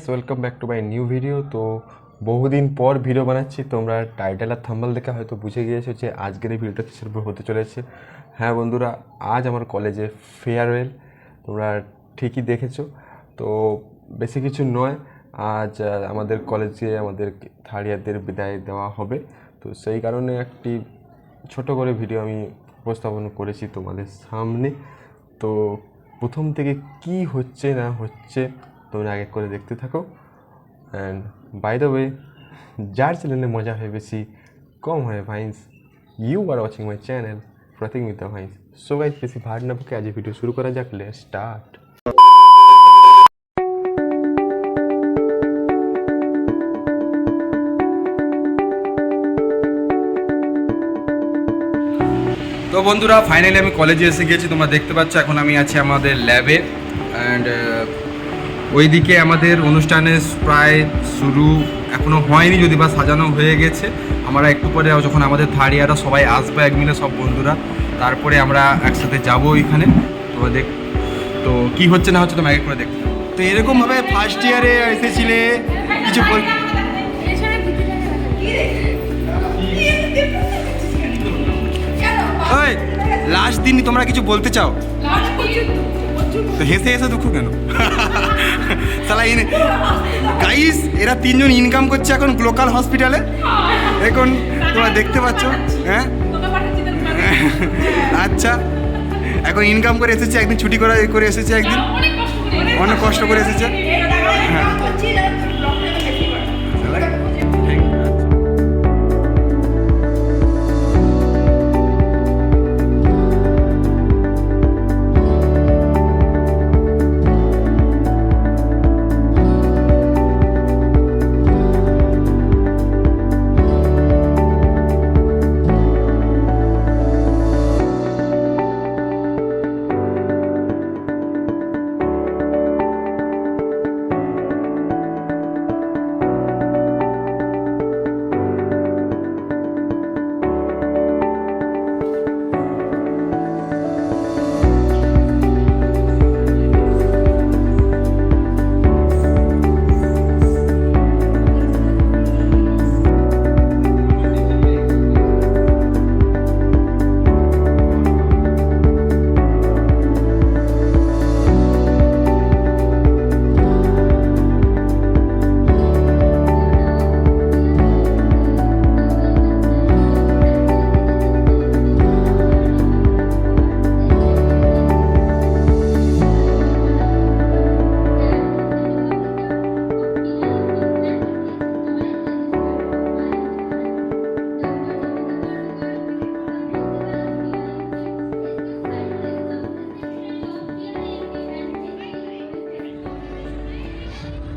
Guys, welcome back to my new video. তো বহুদিন পর ভিডিও বানাচ্ছি। তোমরা টাইটেল আর থাম্বনেল দেখে হয়তো বুঝে গিয়েছো যে আজকের এই ভিডিওটা কিসের উপর হতে চলেছে। হ্যাঁ বন্ধুরা, আজ আমার কলেজে ফেয়ারওয়েল। তোমরা ঠিকই দেখেছো। তো বেশি কিছু নয়, আজ আমাদের কলেজে আমাদের থার্ড ইয়ারদের বিদায় দেওয়া হবে। তো সেই কারণে একটি ছোট করে ভিডিও আমি উপস্থাপন করেছি তোমাদের সামনে। তো প্রথম থেকে কি হচ্ছে না হচ্ছে তোমরা আগে করে দেখতে থাকো। অ্যান্ড বাই দ্য ওয়ে, যার চ্যানেলে মজা হয় বেশি কম হয় vines, you are watching my channel Pratik Mita vines. So guys, বেশি ভাট না বকে আজ ভিডিও শুরু করা যাক। Let's start. তো বন্ধুরা, ফাইনালি আমি কলেজে এসে গেছি। তোমরা দেখতে পাচ্ছ এখন আমি আছি আমাদের ল্যাবে। অ্যান্ড ওইদিকে আমাদের অনুষ্ঠানের প্রায় শুরু এখনও হয়নি, যদি বা সাজানো হয়ে গেছে। আমরা একটু পরে যখন আমাদের থার্ড ইয়াররা সবাই আসবে এক মিলে সব বন্ধুরা, তারপরে আমরা একসাথে যাবো ওইখানে। তোমাদের তো কী হচ্ছে না হচ্ছে তোমরা এক করে দেখতে। তো এরকমভাবে ফার্স্ট ইয়ারে এসেছিলে কিছু লাস্ট দিন তোমরা কিছু বলতে চাও? তো হেসে হেসে দুঃখ কেন? সালা গাইস, এরা তিনজন ইনকাম করছে এখন লোকাল হসপিটালে। এখন তোমরা দেখতে পাচ্ছ। হ্যাঁ আচ্ছা, এখন ইনকাম করে এসেছে, একদিন ছুটি করে এসেছে, একদিন অনেক কষ্ট করে এসেছে। হ্যাঁ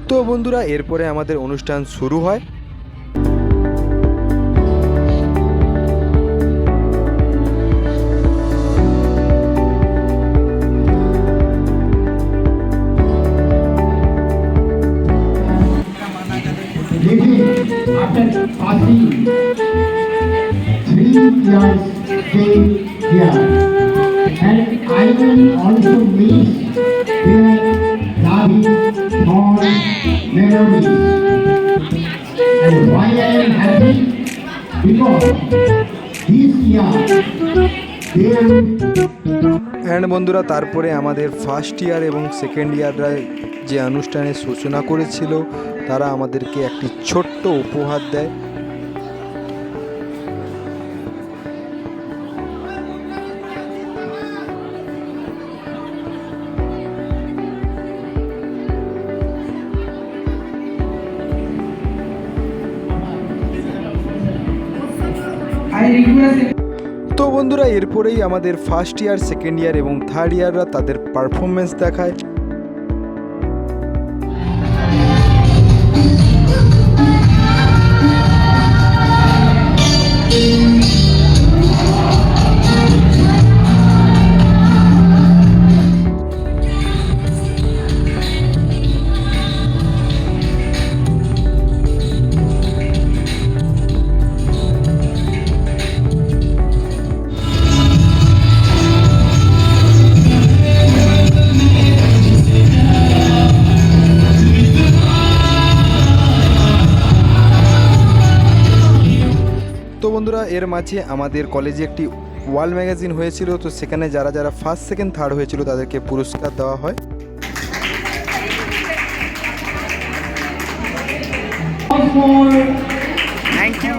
তো বন্ধুরা, এরপরে আমাদের অনুষ্ঠান শুরু হয়। After passing 3 years stay here, and I will also miss their loving fond memories. And why I am happy? Because this year they and বন্ধুরা, তারপরে আমাদের ফার্স্ট ইয়ার এবং সেকেন্ড ইয়াররা যে অনুষ্ঠানের সূচনা করেছিল তারা আমাদেরকে একটি ছোট্ট উপহার দেয়। তো বন্ধুরা, এরপরেই আমাদের ফার্স্ট ইয়ার, সেকেন্ড ইয়ার এবং থার্ড ইয়াররা তাদের পারফরমেন্স দেখায়। বন্ধুরা, এর মাঝে আমাদের কলেজে একটি ওয়াল ম্যাগাজিন হয়েছিল, তো সেখানে যারা যারা ফার্স্ট সেকেন্ড থার্ড হয়েছিল তাদেরকে পুরস্কার দেওয়া হয়। Thank you.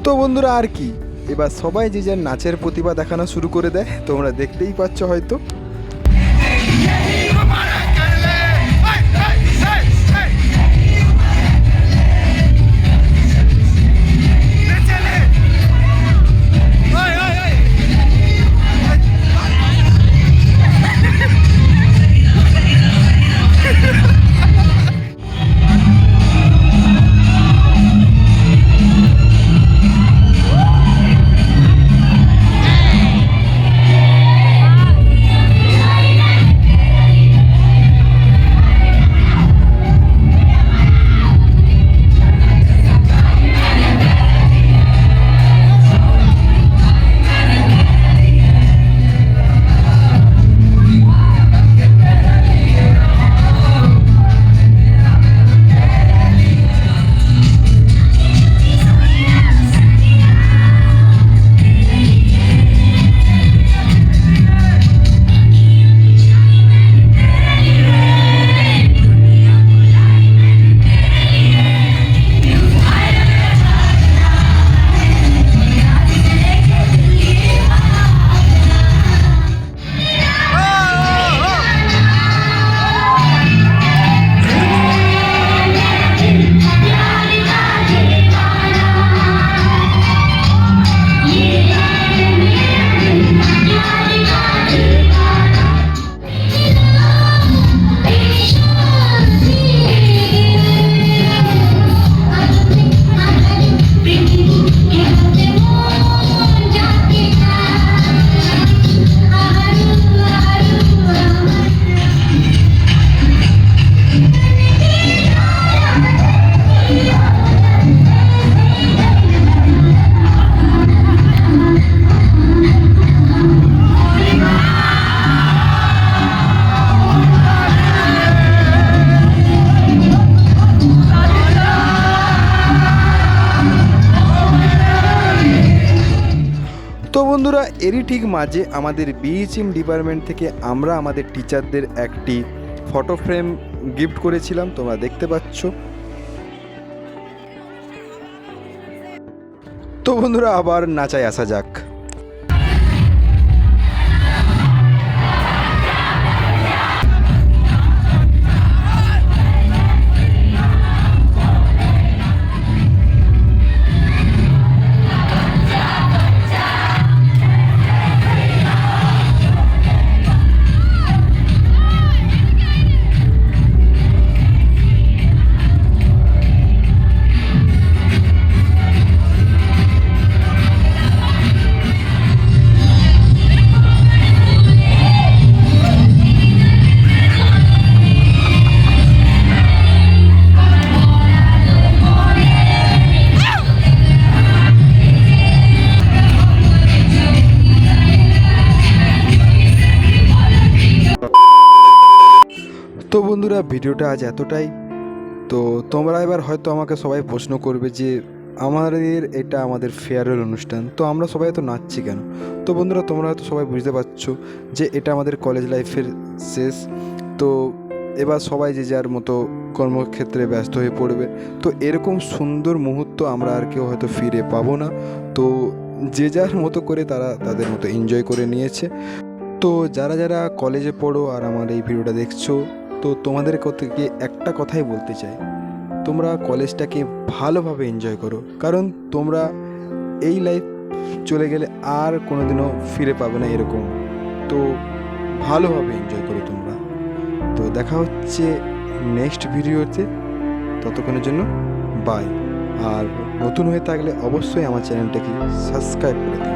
তো বন্ধুরা, আর কি, এবার সবাই যে যার নাচের প্রতিভা দেখানো শুরু করে দেয়, তোমরা দেখতেই পাচ্ছ হয়তো। তো বন্ধুরা, এরই ঠিক মাঝে আমাদের বিএইচএম ডিপার্টমেন্ট থেকে আমরা আমাদের টিচারদের একটি ফটো ফ্রেম গিফট করেছিলাম, তোমরা দেখতে পাচ্ছ। তো বন্ধুরা, আবার নাচায় আসা যাক। তো বন্ধুরা, ভিডিওটা আজ এতটাই। তো তোমরা এবার হয়তো আমাকে সবাই প্রশ্ন করবে যে আমাদের এটা আমাদের ফেয়ারওয়েল অনুষ্ঠান, তো আমরা সবাই এত নাচছি কেন? তো বন্ধুরা, তোমরা হয়তো সবাই বুঝতে পারছো যে এটা আমাদের কলেজ লাইফের শেষ। তো এবার সবাই যে যার মতো কর্মক্ষেত্রে ব্যস্ত হয়ে পড়বে। তো এরকম সুন্দর মুহূর্ত আমরা আর কেউ হয়তো ফিরে পাবো না। তো যে যার মতো করে তারা তাদের মতো এনজয় করে নিয়েছে। তো যারা যারা কলেজে পড়ো আর আমার এই ভিডিওটা দেখছো, তো তোমাদের থেকে একটা কথাই বলতে চাই, তোমরা কলেজটাকে ভালোভাবে এনজয় করো, কারণ তোমরা এই লাইফ চলে গেলে আর কোনোদিনও ফিরে পাবে না এরকম। তো ভালোভাবে এনজয় করো তোমরা। তো দেখা হচ্ছে নেক্সট ভিডিওতে, ততক্ষণের জন্য বাই। আর নতুন হয়ে থাকলে অবশ্যই আমার চ্যানেলটাকে সাবস্ক্রাইব করে দিন।